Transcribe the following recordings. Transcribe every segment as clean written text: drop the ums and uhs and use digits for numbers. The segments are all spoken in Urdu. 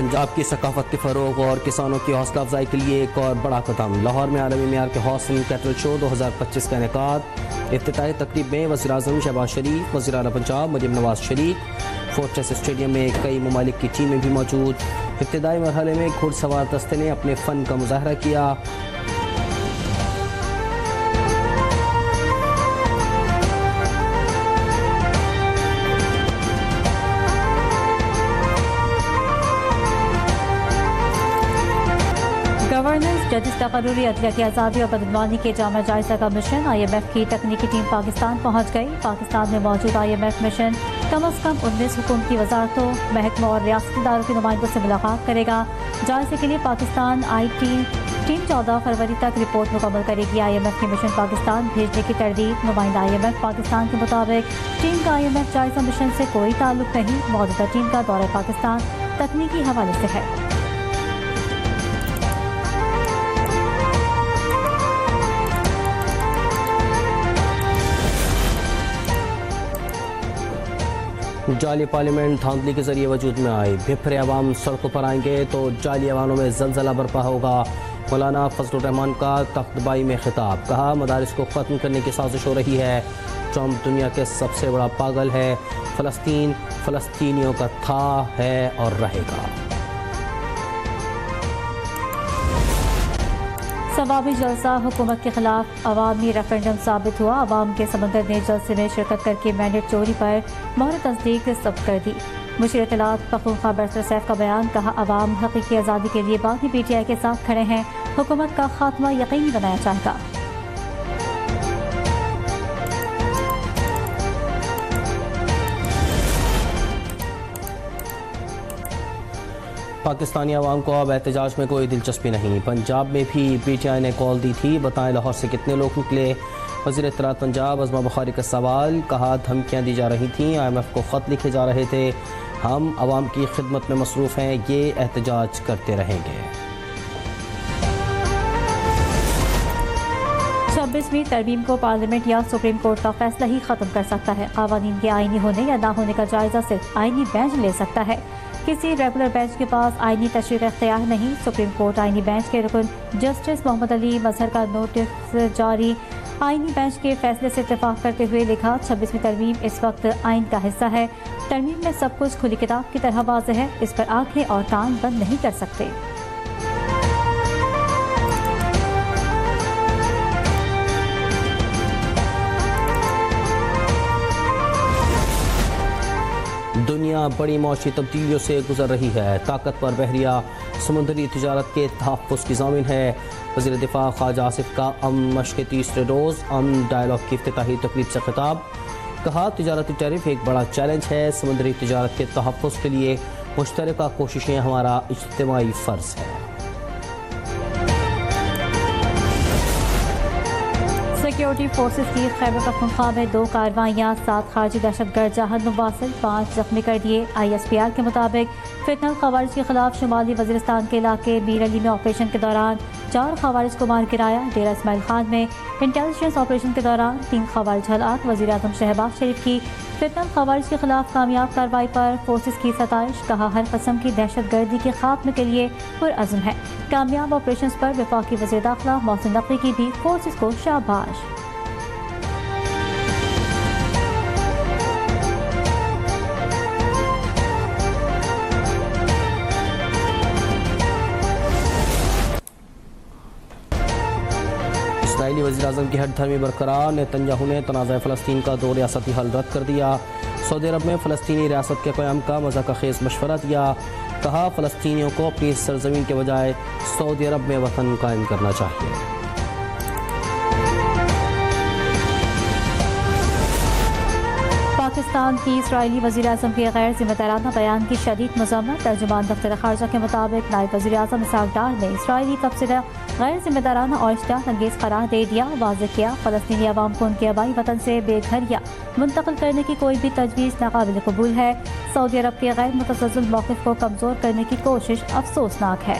پنجاب کی ثقافت کے فروغ اور کسانوں کی حوصلہ افزائی کے لیے ایک اور بڑا قدم۔ لاہور میں عالمی معیار کے ہارس اینڈ کیٹل شو 2025 کا انعقاد۔ افتتاحی تقریب میں وزیر اعظم شہباز شریف، وزیر اعلیٰ پنجاب مریم نواز شریف، فورٹریس اسٹیڈیم میں کئی ممالک کی ٹیمیں بھی موجود۔ ابتدائی مرحلے میں گھڑ سوار دستے نے اپنے فن کا مظاہرہ کیا۔ گورننس، ججز تقرری، عدلیہ کی آزادی اور بدعنوانی کے جامع جائزہ کا مشن۔ آئی ایم ایف کی تکنیکی ٹیم پاکستان پہنچ گئی۔ پاکستان میں موجود آئی ایم ایف مشن کم از کم 19 حکومتی وزارتوں، محکموں اور ریاستی اداروں کے نمائندوں سے ملاقات کرے گا۔ جائزے کے لیے پاکستان آئی ٹیم 14 فروری تک رپورٹ مکمل کرے گی۔ آئی ایم ایف کی مشن پاکستان بھیجنے کی تردید۔ نمائندہ آئی ایم ایف پاکستان کے مطابق ٹیم کا آئی ایم ایف جائزہ مشن سے کوئی تعلق نہیں۔ موجودہ ٹیم کا دورہ پاکستان تکنیکی حوالے سے ہے۔ جعلی پارلیمنٹ دھاندلی کے ذریعے وجود میں آئی۔ بھپھرے عوام سڑکوں پر آئیں گے تو جعلی ایوانوں میں زلزلہ برپا ہوگا۔ مولانا فضل الرحمان کا تختبائی میں خطاب، کہا مدارس کو ختم کرنے کی سازش ہو رہی ہے۔ ٹرمپ دنیا کے سب سے بڑا پاگل ہے۔ فلسطین فلسطینیوں کا تھا، ہے اور رہے گا۔ ثوابی جلسہ حکومت کے خلاف عوامی ریفرنڈم ثابت ہوا۔ عوام کے سمندر نے جلسے میں شرکت کر کے مینڈیٹ چوری پر مہر تصدیق ثبت کر دی۔ مشیر اطلاعات پختونخوا بیرسٹر سیف کا بیان، کہا عوام حقیقی آزادی کے لیے باغی پی ٹی آئی کے ساتھ کھڑے ہیں، حکومت کا خاتمہ یقینی بنایا جائے گا۔ پاکستانی عوام کو اب احتجاج میں کوئی دلچسپی نہیں۔ پنجاب میں بھی پی ٹی آئی نے کال دی تھی، بتائیں لاہور سے کتنے لوگ نکلے۔ وزیر اطلاعات پنجاب عظمہ بخاری کا سوال، کہا دھمکیاں دی جا رہی تھیں، آئی ایم ایف کو خط لکھے جا رہے تھے، ہم عوام کی خدمت میں مصروف ہیں، یہ احتجاج کرتے رہیں گے۔ 26ویں ترمیم کو پارلیمنٹ یا سپریم کورٹ کا فیصلہ ہی ختم کر سکتا ہے۔ قوانین کے آئینی ہونے یا نہ ہونے کا جائزہ صرف آئینی بینچ لے سکتا ہے۔ کسی ریگولر بینچ کے پاس آئینی تشریح اختیار نہیں۔ سپریم کورٹ آئینی بینچ کے رکن جسٹس محمد علی مظہر کا نوٹس جاری۔ آئینی بینچ کے فیصلے سے اتفاق کرتے ہوئے لکھا، 26ویں ترمیم اس وقت آئین کا حصہ ہے۔ ترمیم میں سب کچھ کھلی کتاب کی طرح واضح ہے، اس پر آنکھیں اور کان بند نہیں کر سکتے۔ دنیا بڑی معاشی تبدیلیوں سے گزر رہی ہے۔ طاقتور بحریہ سمندری تجارت کے تحفظ کی ضامن ہے۔ وزیر دفاع خواجہ آصف کا امن مشق کے تیسرے روز امن ڈائیلاگ کی افتتاحی تقریب سے خطاب، کہا تجارتی ٹیرف ایک بڑا چیلنج ہے، سمندری تجارت کے تحفظ کے لیے مشترکہ کوششیں ہمارا اجتماعی فرض ہے۔ سیکیورٹی فورسز کی خیبر پختونخوا میں 2 کارروائیاں، 7 خارجی دہشت گرد جہاد مواصل، 5 زخمی کر دیے۔ آئی ایس پی آر کے مطابق فتنہ الخوارج کے خلاف شمالی وزیرستان کے علاقے میر علی میں آپریشن کے دوران 4 خوارج کو مار گرایا۔ ڈیرہ اسماعیل خان میں انٹیلیجنس آپریشن کے دوران 3 خوارج ہلاک۔ وزیر اعظم شہباز شریف کی فتنہ الخوارج کے خلاف کامیاب کارروائی پر فورسز کی ستائش، کہا ہر قسم کی دہشت گردی کے خاتمے کے لیے پرعزم ہے۔ کامیاب آپریشنز پر وفاقی وزیر داخلہ محسن نقوی کی بھی فورسز کو شاباش۔ اسرائیلی وزیر اعظم کی ہٹ دھرمی برقرار، نتنیاہو نے تنازع فلسطین کا 2 ریاستی حل رد کر دیا۔ سعودی عرب میں فلسطینی ریاست کے قیام کا مذاق خیز مشورہ دیا، کہا فلسطینیوں کو اپنی سرزمین کے بجائے سعودی عرب میں وطن قائم کرنا چاہیے۔ پاکستان کی اسرائیلی وزیر اعظم کے غیر ذمہ دارانہ بیان کی شدید مذمت۔ ترجمان دفتر خارجہ کے مطابق نائب وزیر اعظم اسحاق ڈار نے اسرائیلی تبصرہ غیر ذمہ دارانہ اور اشتعال انگیز قرار دے دیا۔ واضح کیا فلسطینی عوام کو ان کے آبائی وطن سے بے گھر یا منتقل کرنے کی کوئی بھی تجویز ناقابل قبول ہے۔ سعودی عرب کے غیر متزلزل موقف کو کمزور کرنے کی کوشش افسوسناک ہے۔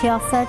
66,